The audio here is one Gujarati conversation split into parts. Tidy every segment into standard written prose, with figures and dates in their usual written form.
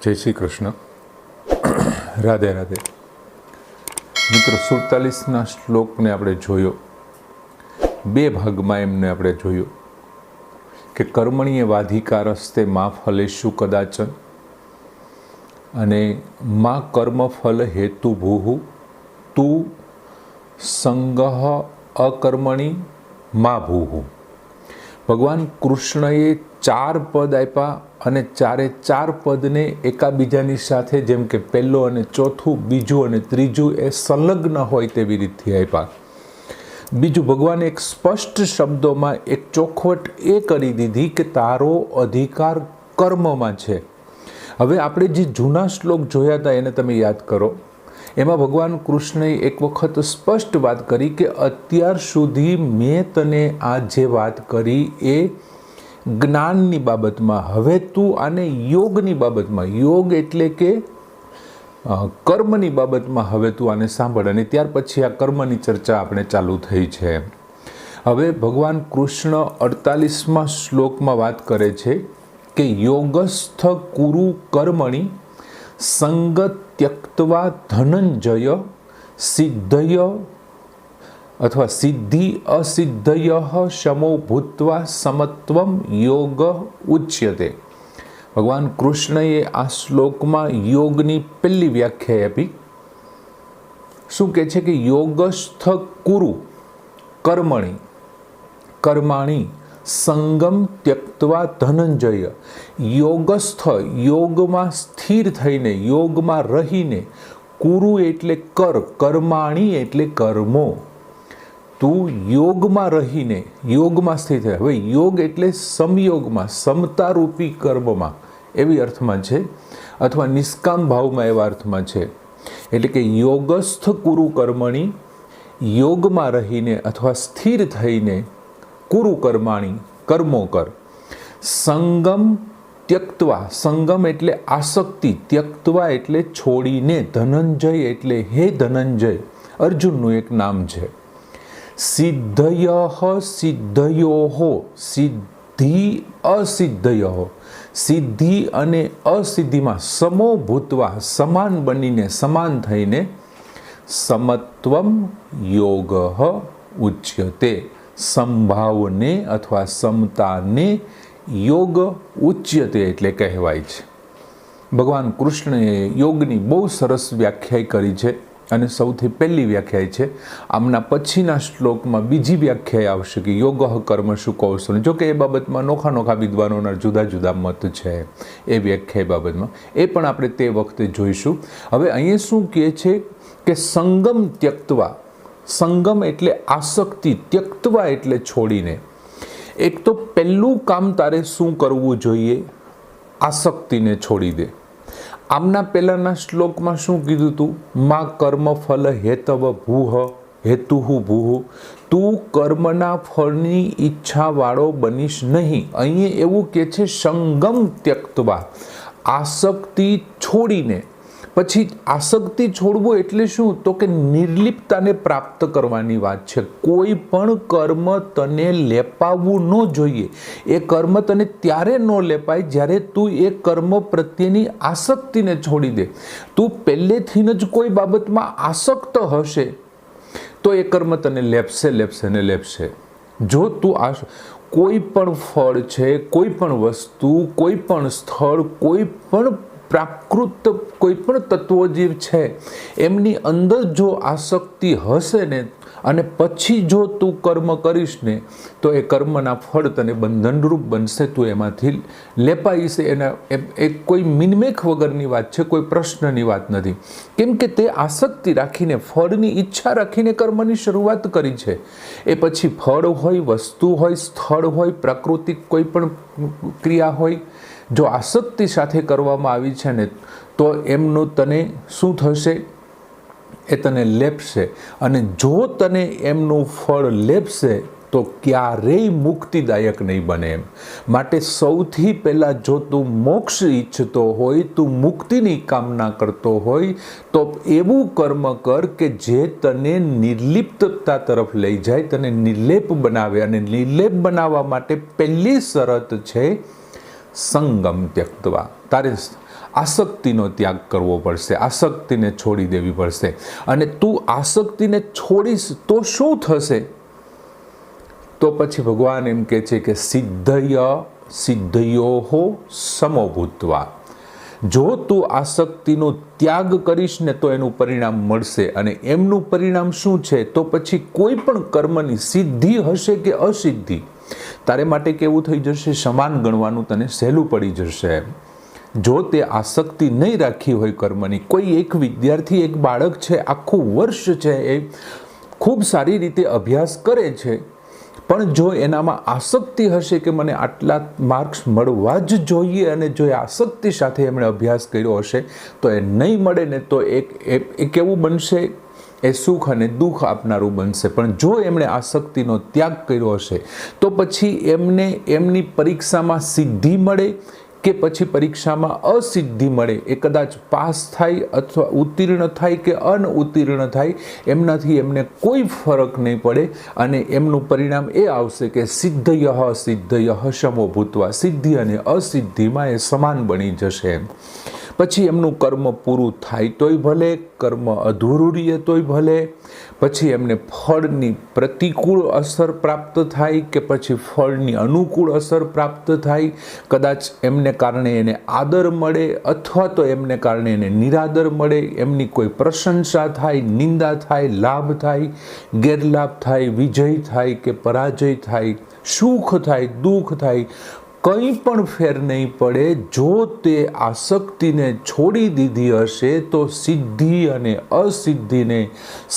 જય શ્રી કૃષ્ણ. રાધે રાધે. મિત્રો 47ના શ્લોકને આપણે જોયો, બે ભાગમાં એમને આપણે જોયો કે કર્મણીય વાધિકારસ્તે મા ફલેષુ કદાચન અને મા કર્મફલ હેતુભૂ તું સંગહ અકર્મણી મા ભૂ. ભગવાન કૃષ્ણએ 4 પદ આપ્યા અને ચાર પદને એકાબીજાની સાથે, જેમ કે પહેલો અને ચોથું, બીજું અને ત્રીજું એ સંલગ્ન હોય તેવી રીતથી આપ્યા. બીજું, ભગવાને એક સ્પષ્ટ શબ્દોમાં એક ચોખવટ એ કરી દીધી કે તારો અધિકાર કર્મમાં છે. હવે આપણે જે જૂના શ્લોક જોયા હતા એને તમે યાદ કરો. એમાં ભગવાન કૃષ્ણએ એક વખત સ્પષ્ટ વાત કરી કે અત્યાર સુધી મેં તને આ જે વાત કરી એ જ્ઞાનની બાબતમાં, હવે તું આને યોગની બાબતમાં, યોગ એટલે કે કર્મની બાબતમાં હવે તું આને સાંભળ. અને ત્યાર પછી આ કર્મની ચર્ચા આપણે ચાલુ થઈ છે. હવે ભગવાન કૃષ્ણ 48મા શ્લોકમાં વાત કરે છે કે યોગસ્થ કુરુ કર્મણી સંગ ત્યક્ત્વા ધનંજય સિદ્ધય અથવા સિદ્ધિ અસિદ્ધય શમો ભૂત્વા સમત્વમ યોગ ઉચ્યતે. ભગવાન કૃષ્ણએ આ શ્લોકમાં યોગની પહેલી વ્યાખ્યા આપી. શું કહે છે કે યોગસ્થ કુરુ કર્મણી કર્માણી સંગમ ત્યક્ત્વા ધનંજય. યોગસ્થ, યોગમાં સ્થિર થઈને, યોગમાં રહીને, કુરુ એટલે કર, કર્માણી એટલે કર્મો. તું યોગમાં રહીને, યોગમાં સ્થિત થાય. હવે યોગ એટલે સમયોગમાં, સમતારૂપી કર્મમાં એવી અર્થમાં છે, અથવા નિષ્કામ ભાવમાં એવા અર્થમાં છે. એટલે કે યોગસ્થ કુરુ કર્મણી, યોગમાં રહીને અથવા સ્થિર થઈને કુરુ કર્માણી, કર્મો કર. સંગમ ત્યક્ત્વા, સંગમ એટલે આસક્તિ, ત્યક્ત્વા એટલે છોડીને, ધનંજય એટલે હે ધનંજય, અર્જુનનું એક નામ છે. સિદ્ધય સિદ્ધયો, સિદ્ધિ અસિદ્ધયો, સિદ્ધિ અને અસિદ્ધિમાં સમો ભૂત્વા, સમાન બનીને, સમાન થઈને સમત્વમ યોગ ઉચ્યતે. સંભાવને અથવા સમતાને યોગ ઉચ્યતે એટલે કહેવાય છે. ભગવાન કૃષ્ણએ યોગની બહુ સરસ વ્યાખ્યા કરી છે અને સૌથી પહેલી વ્યાખ્યા છે. આમના પછીના શ્લોકમાં બીજી વ્યાખ્યા આવશે કે યોગ કર્મ શું કૌશલ. જો કે એ બાબતમાં નોખા વિદ્વાનોના જુદા જુદા મત છે એ વ્યાખ્યા બાબતમાં, એ પણ આપણે તે વખતે જોઈશું. હવે અહીંયા શું કહે છે કે સંગમ ત્યક્ત્વા, સંગમ એટલે આસક્તિ, ત્યક્ત્વા એટલે છોડીને. એક તો પહેલું કામ તારે શું કરવું જોઈએ? આસક્તિને છોડી દે. આમના પહેલાના શ્લોકમાં શું કીધું તું? મા કર્મફલ હેતવ ભૂહ હેતુહુ ભૂહ, તું કર્મના ફળની ઈચ્છાવાળો બનીશ નહીં. અહીંયા એવું કે છે સંગમ ત્યક્ત્વા, આસક્તિ છોડીને. પછી આસક્તિ છોડવું એટલે શું? તો કે નિર્લિપ્તતાને પ્રાપ્ત કરવાની વાત છે. કોઈ પણ કર્મ તને લેપાવવું ન જોઈએ. એ કર્મ તને ત્યારે ન લેપાય જ્યારે તું એ કર્મ પ્રત્યેની આસક્તિને છોડી દે. તું પહેલેથી જ કોઈ બાબતમાં આસક્ત હશે તો એ કર્મ તને લેપશે. જો તું કોઈ પણ ફળ છે, કોઈ પણ વસ્તુ, કોઈ પણ સ્થળ, કોઈ પણ પ્રાકૃત કોઈ પણ તત્વજીવ છે, એમની અંદર જો આસક્તિ હશે ને અને પછી જો તું કર્મ કરીશ ને તો એ કર્મના ફળ તને બંધનરૂપ બનશે. તું એમાંથી લેપાઈશ. એ કોઈ મિનમેખ વગરની વાત છે, કોઈ પ્રશ્નની વાત નથી. કેમ કે તે આસક્તિ રાખીને, ફળની ઈચ્છા રાખીને કર્મની શરૂઆત કરી છે. એ પછી ફળ હોય, વસ્તુ હોય, સ્થળ હોય, પ્રાકૃતિક કોઈ પણ ક્રિયા હોય, જો આસક્તિ સાથે કરવામાં આવી છે ને તો એમનું તને શું થશે? એ તને લેપશે. અને જો તને એમનું ફળ લેપશે તો ક્યારેય મુક્તિદાયક નહીં બને એમ. માટે સૌથી પહેલાં જો તું મોક્ષ ઈચ્છતો હોય, તું મુક્તિની કામના કરતો હોય તો એવું કર્મ કર કે જે તને નિર્લિપ્તતા તરફ લઈ જાય, તને નિર્લેપ બનાવે. અને નિર્લેપ બનાવવા માટે પહેલી શરત છે સંગમ ત્યક્ત્વા. તારે આસક્તિનો ત્યાગ કરવો પડશે, આસક્તિને છોડી દેવી પડશે. અને તું આસક્તિને છોડીશ તો શું થશે? તો પછી ભગવાન એમ કહે છે કે સિદ્ધય સિદ્ધયોહો સમો ભૂત્વા. જો તું આસક્તિનો ત્યાગ કરીશ ને તો એનું પરિણામ મળશે. અને એમનું પરિણામ શું છે? તો પછી કોઈ પણ કર્મની સિદ્ધિ હશે કે અસિદ્ધિ, તારે માટે કેવું થઈ જશે? સમાન ગણવાનું તને સહેલું પડી જશે. જો તે આસક્તિ નહીં રાખી હોય કર્મની, કોઈ એક વિદ્યાર્થી, એક બાળક છે, આખું વર્ષ છે એ ખૂબ સારી રીતે અભ્યાસ કરે છે, પણ જો એનામાં આસક્તિ હશે કે મને આટલા માર્ક્સ મળવા જ જોઈએ, અને જો એ આસક્તિ સાથે એમણે અભ્યાસ કર્યો હશે તો એ નહીં મળે ને તો એ કેવું બનશે? એ સુખ અને દુઃખ આપનારું બનશે. પણ જો એમણે આસક્તિનો ત્યાગ કર્યો હશે તો પછી એમને એમની પરીક્ષામાં સિદ્ધિ મળે કે પછી પરીક્ષામાં અસિદ્ધિ મળે, એ કદાચ પાસ થાય અથવા ઉત્તીર્ણ થાય કે અનઉત્તીર્ણ થાય, એમનાથી એમને કોઈ ફરક નહીં પડે. અને એમનું પરિણામ એ આવશે કે સિદ્ધયઃ સિદ્ધયઃ સમો ભૂત્વા. સિદ્ધિ અને અસિદ્ધિમાં એ સમાન બની જશે. પછી એમનું કર્મ પૂરું થાય તોય ભલે, કર્મ અધૂરું રહે તોય ભલે, પછી એમને ફળની પ્રતિકૂળ અસર પ્રાપ્ત થાય કે પછી ફળની અનુકૂળ અસર પ્રાપ્ત થાય, કદાચ એમને કારણે એને આદર મળે અથવા તો એમને કારણે એને નિરાદર મળે, એમની કોઈ પ્રશંસા થાય, નિંદા થાય, લાભ થાય, ગેરલાભ થાય, વિજય થાય કે પરાજય થાય, સુખ થાય, દુઃખ થાય, કંઈ પણ ફેર નહીં પડે. જો તે આસક્તિને છોડી દીધી હશે તો સિદ્ધિ અને અસિદ્ધિને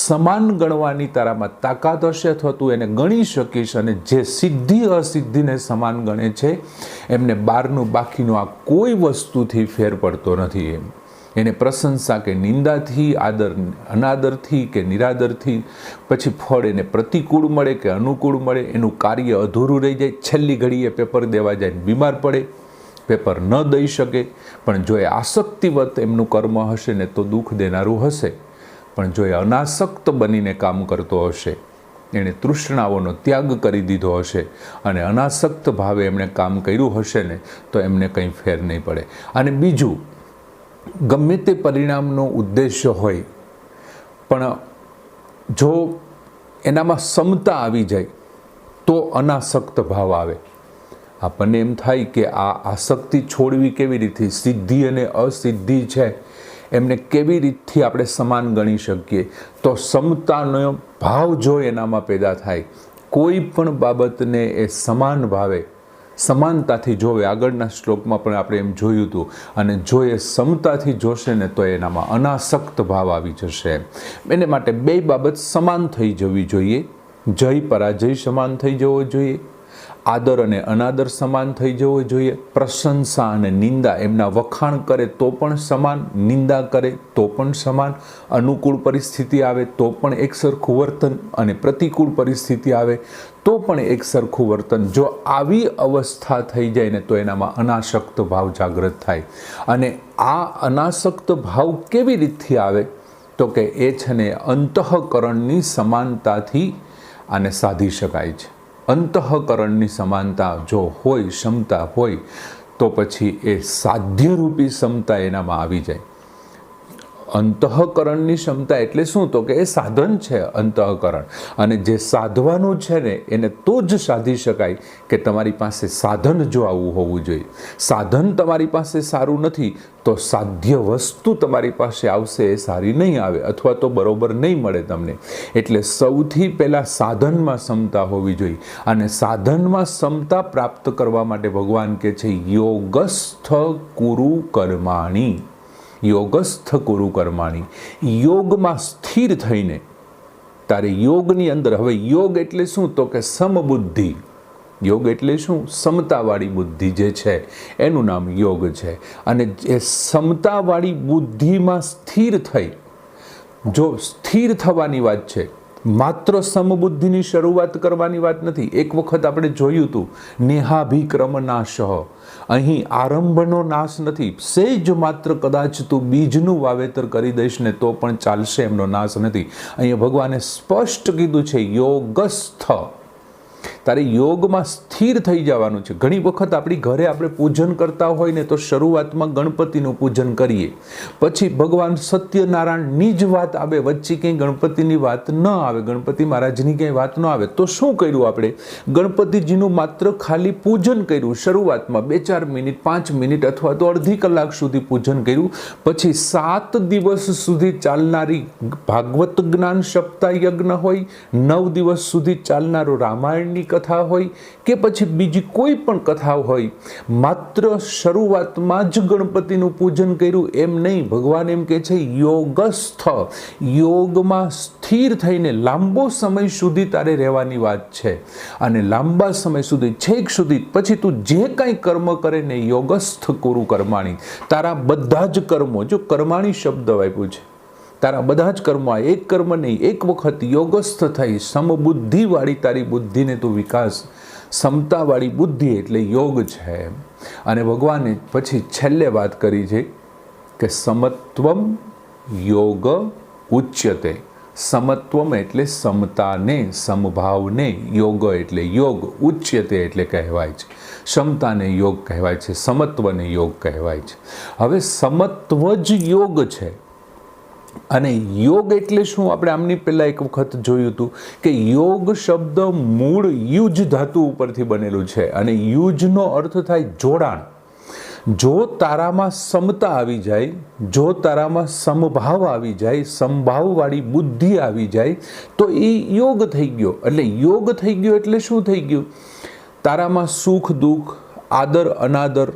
સમાન ગણવાની તારામાં તાકાત હશે, અથવા તું એને ગણી શકીશ. અને જે સિદ્ધિ અસિદ્ધિને સમાન ગણે છે એમને બહારનું બાકીનું આ કોઈ વસ્તુથી ફેર પડતો નથી. એને પ્રશંસા કે નિંદાથી, આદર અનાદરથી કે નિરાદરથી, પછી ફળ એને પ્રતિકૂળ મળે કે અનુકૂળ મળે, એનું કાર્ય અધૂરું રહી જાય, છેલ્લી ઘડીએ પેપર દેવા જાય બીમાર પડે, પેપર ન દઈ શકે. પણ જો એ આસક્તિવત એમનું કર્મ હશે ને તો દુઃખ દેનારું હશે. પણ જો એ અનાસક્ત બનીને કામ કરતો હશે, એણે તૃષ્ણાઓનો ત્યાગ કરી દીધો હશે અને અનાસક્ત ભાવે એમણે કામ કર્યું હશે ને તો એમને કંઈ ફેર નહીં પડે. અને બીજું, ગમે તે પરિણામનો ઉદ્દેશ્ય હોય પણ જો એનામાં સમતા આવી જાય તો અનાસક્ત ભાવ આવે. આપણને એમ થાય કે આ આસક્તિ છોડવી કેવી રીતે? સિદ્ધિ અને અસિદ્ધિ છે એમને કેવી રીતથી આપણે સમાન ગણી શકીએ? તો સમતાનો ભાવ જો એનામાં પેદા થાય, કોઈ પણ બાબતને એ સમાન ભાવે, સમાનતાથી જોવે. આગળના શ્લોકમાં પણ આપણે એમ જોયું હતું. અને જો એ સમતાથી જોશે ને તો એનામાં અનાસક્ત ભાવ આવી જશે. એને માટે બે બાબત સમાન થઈ જવી જોઈએ. જય પરાજય સમાન થઈ જવો જોઈએ, આદર અને અનાદર સમાન થઈ જવો જોઈએ, પ્રશંસા અને નિંદા, એમના વખાણ કરે તો પણ સમાન, નિંદા કરે તો પણ સમાન, અનુકૂળ પરિસ્થિતિ આવે તો પણ એક સરખું વર્તન અને પ્રતિકૂળ પરિસ્થિતિ આવે તો પણ એક સરખું વર્તન. જો આવી અવસ્થા થઈ જાય ને તો એનામાં અનાસક્ત ભાવ જાગૃત થાય. અને આ અનાસક્ત ભાવ કેવી રીતથી આવે? તો કે એ છે ને અંતઃકરણની સમાનતાથી આને સાધી શકાય છે. અંતઃકરણની સમાનતા જો હોય, ક્ષમતા હોય, તો પછી એ સાધ્યરૂપી ક્ષમતા એનામાં આવી જાય. અંતઃકરણની ક્ષમતા એટલે શું? તો કે એ સાધન છે અંતઃકરણ. અને જે સાધવાનું છે ને એને તો જ સાધી શકાય કે તમારી પાસે સાધન જો આવું હોવું જોઈએ. સાધન તમારી પાસે સારું નથી તો સાધ્ય વસ્તુ તમારી પાસે આવશે એ સારી નહીં આવે, અથવા તો બરોબર નહીં મળે તમને. એટલે સૌથી પહેલાં સાધનમાં ક્ષમતા હોવી જોઈએ. અને સાધનમાં ક્ષમતા પ્રાપ્ત કરવા માટે ભગવાન કહે છે યોગસ્થ કુરુ કર્માણી. યોગસ્થ કુરુ કર્માણી. યોગમાં સ્થિર થઈને તારે યોગની અંદર, હવે યોગ એટલે શું? તો કે સમબુદ્ધિ. યોગ એટલે શું? સમતાવાળી બુદ્ધિ જે છે એનું નામ યોગ છે. અને એ સમતાવાળી બુદ્ધિમાં સ્થિર થઈ, જો સ્થિર થવાની વાત છે, માત્ર સમબુદ્ધિની શરૂઆત કરવાની વાત નથી. એક વખત આપણે જોયું હતું નેહાભિક્રમ નાશઃ. અહીં આરંભનો નાશ નથી. સેજ માત્ર કદાચ તું બીજનું વાવેતર કરી દઈશ ને તો પણ ચાલશે, એમનો નાશ નથી. અહીંયા ભગવાને સ્પષ્ટ કીધું છે યોગસ્થ. તારે યોગમાં સ્થિર થઈ જવાનું છે. ઘણી વખત આપણી ઘરે આપણે પૂજન કરતા હોય ને તો શરૂઆતમાં ગણપતિનું પૂજન કરીએ, પછી ભગવાન સત્યનારાયણની જ વાત આવે, વચ્ચે કંઈ ગણપતિની વાત ન આવે, ગણપતિ મહારાજની કંઈ વાત ન આવે, તો શું કર્યું આપણે? ગણપતિજીનું માત્ર ખાલી પૂજન કર્યું. શરૂઆતમાં 2-4 મિનિટ, 5 મિનિટ અથવા તો અડધી કલાક સુધી પૂજન કર્યું. પછી 7 દિવસ સુધી ચાલનારી ભાગવત જ્ઞાન સપ્તાહ યજ્ઞ હોય, 9 દિવસ સુધી ચાલનારો રામાયણની કથા હોય કે પછી બીજી કોઈ પણ કથા હોય, માત્ર શરૂઆતમાં જ ગણપતિનું પૂજન કર્યું એમ નહીં. ભગવાન એમ કહે છે યોગસ્થ, યોગમાં સ્થિર થઈને લાંબો સમય સુધી તારે રહેવાની વાત છે. અને લાંબા સમય સુધી, છેક સુધી, પછી તું જે કાંઈ કર્મ કરે ને યોગસ્થ કુરુ કર્માણી, તારા બધા જ કર્મો, જો કર્માણી શબ્દ આપ્યું છે, તારા બધા જ કર્મો, એક કર્મ નહીં, એક વખત યોગસ્થ થઈ સમબુદ્ધિવાળી તારી બુદ્ધિને તું વિકાસ, સમતાવાળી બુદ્ધિ એટલે યોગ છે. અને ભગવાને પછી છેલ્લે વાત કરી છે કે સમત્વમ યોગ ઉચ્યતે. સમત્વમ એટલે સમતાને, સમભાવને, યોગ એટલે યોગ, ઉચ્યતે એટલે કહેવાય છે, ક્ષમતાને યોગ કહેવાય છે, સમત્વને યોગ કહેવાય છે. હવે સમત્વ જ યોગ છે. અને યોગ એટલે શું? આપણે આમની પહેલાં એક વખત જોયું હતું કે યોગ શબ્દ મૂળ યુજ ધાતુ ઉપરથી બનેલું છે, અને યુજનો અર્થ થાય જોડાણ. જો તારામાં સમતા આવી જાય, જો તારામાં સમભાવ આવી જાય, સમભાવવાળી બુદ્ધિ આવી જાય, તો એ યોગ થઈ ગયો. એટલે યોગ થઈ ગયો એટલે શું થઈ ગયું? તારામાં સુખ દુઃખ, આદર અનાદર,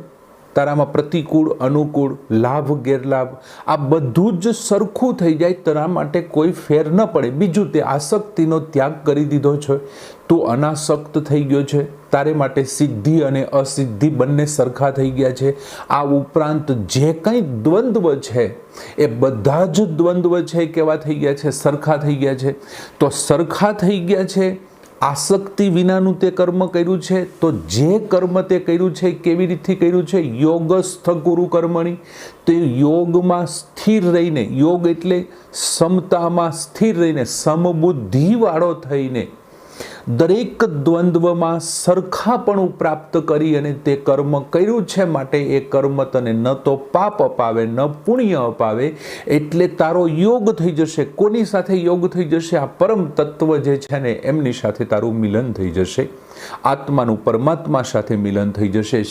તારામાં પ્રતિકૂળ અનુકૂળ, લાભ ગેરલાભ, આ બધું જ સરખું થઈ જાય, તારા માટે કોઈ ફેર ન પડે. બીજું, તે આસક્તિનો ત્યાગ કરી દીધો છે, તું અનાસક્ત થઈ ગયો છે, તારે માટે સિદ્ધિ અને અસિદ્ધિ બંને સરખા થઈ ગયા છે. આ ઉપરાંત જે કંઈ દ્વંદ્વ છે એ બધા જ દ્વંદ્વ છે કેવા થઈ ગયા છે? સરખા થઈ ગયા છે. તો સરખા થઈ ગયા છે, આસક્તિ વિનાનું તે કર્મ કર્યું છે. તો જે કર્મ તે કર્યું છે કેવી રીતથી કર્યું છે? યોગસ્થ કુરુ કર્મણી. તે યોગમાં સ્થિર રહીને, યોગ એટલે સમતામાં સ્થિર રહીને, સમબુદ્ધિવાળો થઈને દરેક દ્વંદ્વમાં સરખાપણું પ્રાપ્ત કરી અને તે કર્મ કર્યું છે. માટે એ કર્મ તને ન તો પાપ અપાવે ન પુણ્ય અપાવે. એટલે તારો યોગ થઈ જશે. કોની સાથે યોગ થઈ જશે? આ પરમ તત્વ જે છે ને એમની સાથે તારું મિલન થઈ જશે. આત્માનું પરમાત્મા સાથે મિલન થઈ જશે,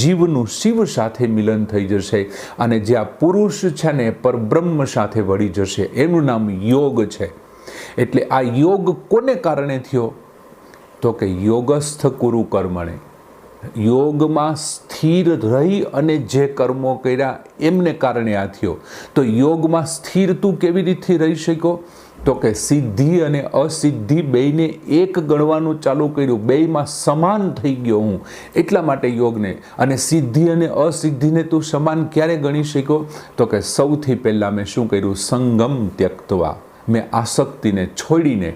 જીવનું શિવ સાથે મિલન થઈ જશે, અને જે આ પુરુષ છે ને પરબ્રહ્મ સાથે વળી જશે. એનું નામ યોગ છે. એટલે આ યોગ કોને કારણે થયો? તો કે યોગસ્થ કુરુ કર્મણે. યોગમાં સ્થિર રહી અને જે કર્મો કર્યા એમને કારણે આ થયો. તો યોગમાં સ્થિર તું કેવી રીતથી રહી શક્યો? તો કે સિદ્ધિ અને અસિદ્ધિ બેયને એક ગણવાનું ચાલુ કર્યું, બેયમાં સમાન થઈ ગયો હું. એટલા માટે યોગને, અને સિદ્ધિ અને અસિદ્ધિને તું સમાન ક્યારે ગણી શક્યો? તો કે સૌથી પહેલાં મેં શું કર્યું? સંગમ ત્યક્તવા. મેં આસક્તિને છોડીને,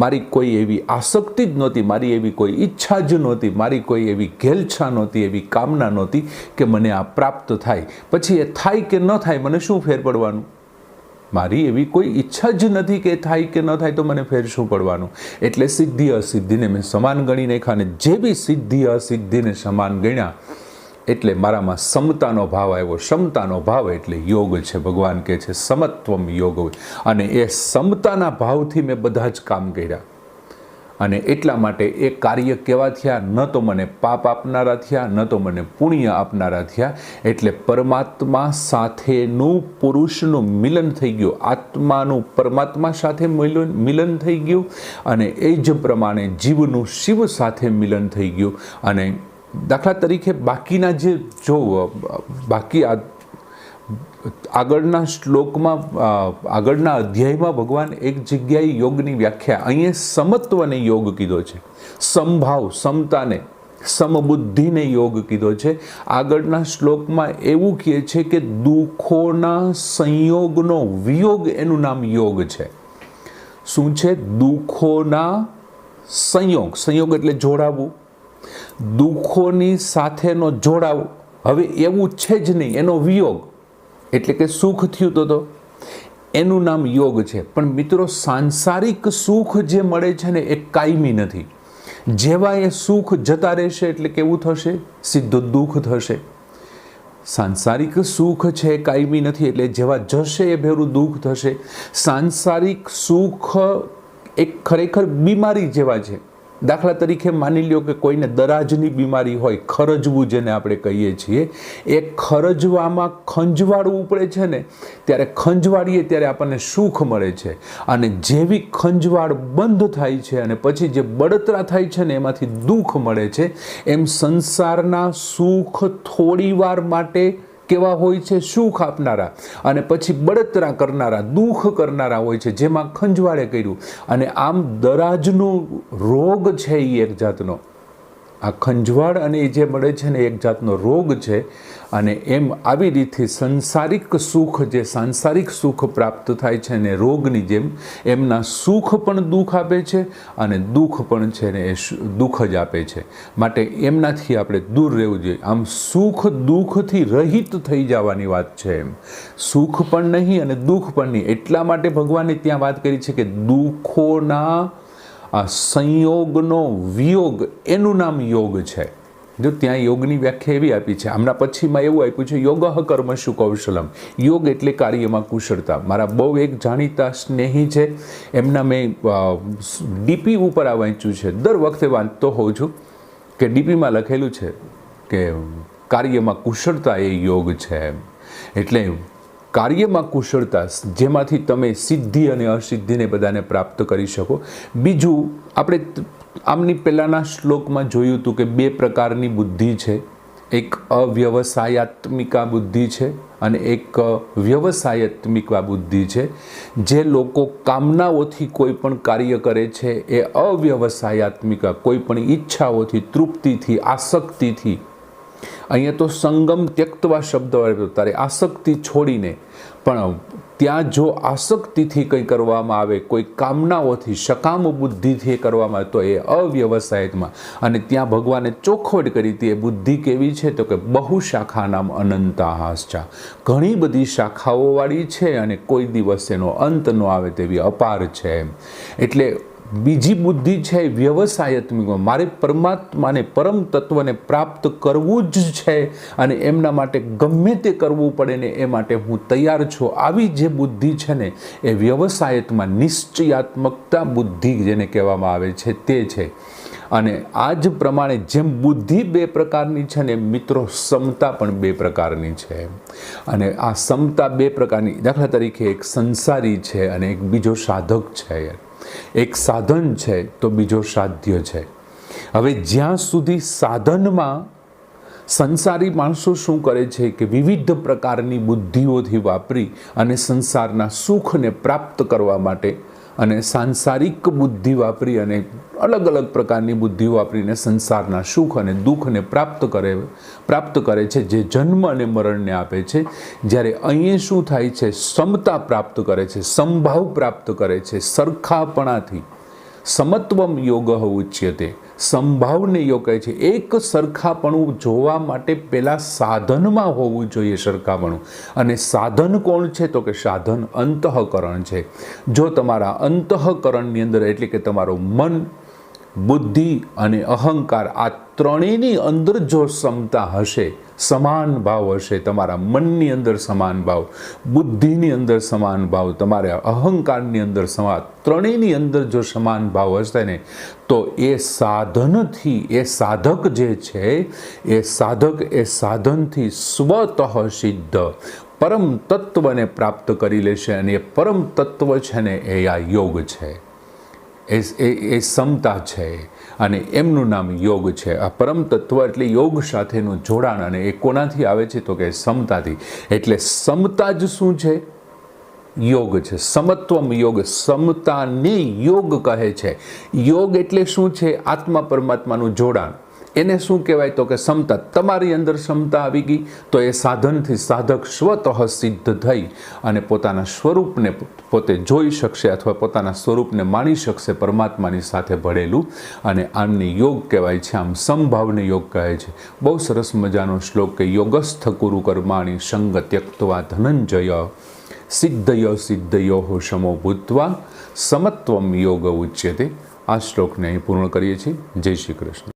મારી કોઈ એવી આસક્તિ જ નહોતી, મારી એવી કોઈ ઈચ્છા જ નહોતી, મારી કોઈ એવી ઘેલછા નહોતી, એવી કામના નહોતી કે મને આ પ્રાપ્ત થાય. પછી એ થાય કે ન થાય મને શું ફેર પડવાનું? મારી એવી કોઈ ઈચ્છા જ નથી કે થાય કે ન થાય તો મને ફેર શું પડવાનું? એટલે સિદ્ધિ અસિદ્ધિને મેં સમાન ગણી નાખ્યા. અને જે બી સિદ્ધિ અસિદ્ધિને સમાન ગણ્યા એટલે મારામાં સમતાનો ભાવ આવ્યો. સમતાનો ભાવ એટલે યોગ છે. ભગવાન કહે છે સમત્વમ યોગ. અને એ સમતાના ભાવથી મેં બધા જ કામ કર્યા. અને એટલા માટે એ કાર્ય કેવા થયા? ન તો મને પાપ આપનારા થયા, ન તો મને પુણ્ય આપનારા થયા. એટલે પરમાત્મા સાથેનું પુરુષનું મિલન થઈ ગયું, આત્માનું પરમાત્મા સાથે મિલન થઈ ગયું, અને એ જ પ્રમાણે જીવનું શિવ સાથે મિલન થઈ ગયું. અને દાખલા તરીકે બાકીના જે જો બાકી આગળના શ્લોકમાં, આગળના અધ્યાયમાં ભગવાન એક જગ્યાએ યોગની વ્યાખ્યા, અહીંયા સમત્વને યોગ કીધો છે, સમભાવ સમતાને સમબુદ્ધિને યોગ કીધો છે. આગળના શ્લોકમાં એવું કહે છે કે દુઃખોના સંયોગનો વિયોગ એનું નામ યોગ છે. શું છે? દુઃખોના સંયોગ. સંયોગ એટલે જોડાવું, દુઃખોની સાથેનો જોડાવ. હવે એવું છે જ નહીં, એનો વિયોગ એટલે કે સુખ થયું તો એનું નામ યોગ છે. પણ મિત્રો, સાંસારિક સુખ જે મળે છે ને એ કાયમી નથી. જેવા એ સુખ જતા રહેશે એટલે કેવું થશે? સીધું દુઃખ થશે. સાંસારિક સુખ છે કાયમી નથી, એટલે જેવા જશે એ ભેરું દુઃખ થશે. સાંસારિક સુખ એક ખરેખર બીમારી જેવા છે. દાખલા તરીકે માની લ્યો કે કોઈને દરાજની બીમારી હોય, ખરજવું જેને આપણે કહીએ છીએ, એ ખરજવામાં ખંજવાળું ઉપડે છે ને, ત્યારે ખંજવાળીએ ત્યારે આપણને સુખ મળે છે. અને જેવી ખંજવાળ બંધ થાય છે અને પછી જે બળતરા થાય છે ને એમાંથી દુઃખ મળે છે. એમ સંસારના સુખ થોડી વાર માટે કેવા હોય છે? સુખ આપનારા, અને પછી બળતરા કરનારા, દુઃખ કરનારા હોય છે, જેમાં ખંજવાળે કર્યું. અને આમ દરાજનો રોગ છે એ એક જાતનો, આ ખંજવાળ અને એ જે મળે છે ને એક જાતનો રોગ છે. અને એમ આવી રીતે સંસારિક સુખ, જે સાંસારિક સુખ પ્રાપ્ત થાય છે ને રોગની જેમ, એમના સુખ પણ દુઃખ આપે છે અને દુઃખ પણ છે ને એ દુઃખ જ આપે છે. માટે એમનાથી આપણે દૂર રહેવું જોઈએ. આમ સુખ દુઃખથી રહિત થઈ જવાની વાત છે. એમ સુખ પણ નહીં અને દુઃખ પણ નહીં. એટલા માટે ભગવાને ત્યાં વાત કરી છે કે દુઃખોના આ સંયોગનો વિયોગ, એનું નામ યોગ છે. જો ત્યાં યોગની વ્યાખ્યા એવી આપી છે. આમના પછીમાં એવું આપ્યું છે, યોગઃ કર્મશુ કૌશલમ. યોગ એટલે કાર્યમાં કુશળતા. મારા બહુ એક જાણીતા સ્નેહી છે, એમના મેં ડીપી ઉપર આ વાંચ્યું છે. દર વખતે વાંચતો હોઉં છું કે ડીપીમાં લખેલું છે કે કાર્યમાં કુશળતા એ યોગ છે. એટલે કાર્યમાં કુશળતા, જેમાંથી તમે સિદ્ધિ અને અસિદ્ધિને બધાને પ્રાપ્ત કરી શકો. બીજું, આપણે આમની પહેલાંના શ્લોકમાં જોયું હતું કે બે પ્રકારની બુદ્ધિ છે. એક અવ્યવસાયાત્મિકા બુદ્ધિ છે અને એક વ્યવસાયાત્મિકા બુદ્ધિ છે. જે લોકો કામનાઓથી કોઈ પણ કાર્ય કરે છે એ અવ્યવસાયાત્મિકા, કોઈ પણ ઈચ્છાઓથી, તૃપ્તિથી, આસક્તિથી. અહીંયા તો સંગમ ત્યક્તવા શબ્દ આવ્યો, તારે આસક્તિ છોડીને. પણ ત્યાં જો આસક્તિથી કંઈ કરવામાં આવે, કોઈ કામનાઓથી, સકામ બુદ્ધિથી કરવામાં આવે, તો એ અવ્યવસાયમાં. અને ત્યાં ભગવાને ચોખવટ કરી હતી. એ બુદ્ધિ કેવી છે? તો કે બહુ શાખા નામ અનંતાહાશ્ચા, ઘણી બધી શાખાઓવાળી છે અને કોઈ દિવસ એનો અંત ન આવે તેવી અપાર છે. એટલે બીજી બુદ્ધિ છે વ્યવસાયાત્મિક, મારે પરમાત્માને, પરમ તત્વને પ્રાપ્ત કરવું જ છે અને એમના માટે ગમે તે કરવું પડે ને એ માટે હું તૈયાર છું. આવી જે બુદ્ધિ છે ને એ વ્યવસાયમાં નિશ્ચયાત્મકતા બુદ્ધિ જેને કહેવામાં આવે છે તે છે. અને આ જ પ્રમાણે જેમ બુદ્ધિ બે પ્રકારની છે ને મિત્રો, સમતા પણ બે પ્રકારની છે. અને આ સમતા બે પ્રકારની, દાખલા તરીકે એક સંસારી છે અને એક બીજો સાધક છે. એક સાધન છે તો બીજો સાધ્ય છે. હવે જ્યાં સુધી સાધનમાં સંસારી માણસો શું કરે છે કે વિવિધ પ્રકારની બુદ્ધિઓથી વાપરી અને સંસારના સુખને પ્રાપ્ત કરવા માટે, અને સાંસારિક બુદ્ધિ વાપરી અને અલગ અલગ પ્રકારની બુદ્ધિ વાપરીને સંસારના સુખ અને દુઃખને પ્રાપ્ત કરે છે, જે જન્મ અને મરણને આપે છે. જ્યારે અહીં શું થાય છે? સમતા પ્રાપ્ત કરે છે, સમભાવ પ્રાપ્ત કરે છે, સરખાપણાથી. સમત્વમ યોગ ઉચ્યતે, સંભાવને યોગ કહે છે. એક સરખાપણું જોવા માટે પહેલાં સાધનમાં હોવું જોઈએ સરખાપણું. અને સાધન કોણ છે? તો કે સાધન અંતઃકરણ છે. જો તમારા અંતઃકરણની અંદર, એટલે કે તમારું મન, બુદ્ધિ અને અહંકાર, આ ત્રણેયની અંદર જો સમતા હશે, સમાન ભાવ હશે, તમારા મનની અંદર સમાન ભાવ, બુદ્ધિની અંદર સમાન ભાવ, તમારા અહંકારની અંદર સમાન, ત્રણેયની અંદર જો સમાન ભાવ હશે ને, તો એ સાધનથી, એ સાધક જે છે એ સાધક એ સાધનથી સ્વતઃ સિદ્ધ પરમ તત્વને પ્રાપ્ત કરી લેશે. અને એ પરમ તત્વ છે ને એ આ યોગ છે, એ સમતા છે અને એમનું નામ યોગ છે. આ પરમ તત્વ એટલે યોગ સાથેનું જોડાણ. અને એ કોનાથી આવે છે? તો કે સમતાથી. એટલે સમતા જ શું છે? યોગ છે. સમત્વમ યોગ, સમતાને યોગ કહે છે. યોગ એટલે શું છે? આત્મા પરમાત્માનું જોડાણ. એને શું કહેવાય? તો કે સમતા. તમારી અંદર ક્ષમતા આવી ગઈ તો એ સાધનથી સાધક સ્વતઃ સિદ્ધ થઈ અને પોતાના સ્વરૂપને પોતે જોઈ શકશે અથવા પોતાના સ્વરૂપને માણી શકશે પરમાત્માની સાથે ભળેલું. અને આમને યોગ કહેવાય છે. આમ સમભાવને યોગ કહે છે. બહુ સરસ મજાનો શ્લોક કે યોગસ્થ કુરુ કર્માણી સંગ ત્યક્ત્વા ધનંજય સિદ્ધયો સિદ્ધયો શમો ભૂત્વા સમત્વમ યોગ ઉચ્યતે. આ શ્લોકને અહીં પૂર્ણ કરીએ છીએ. જય શ્રી કૃષ્ણ.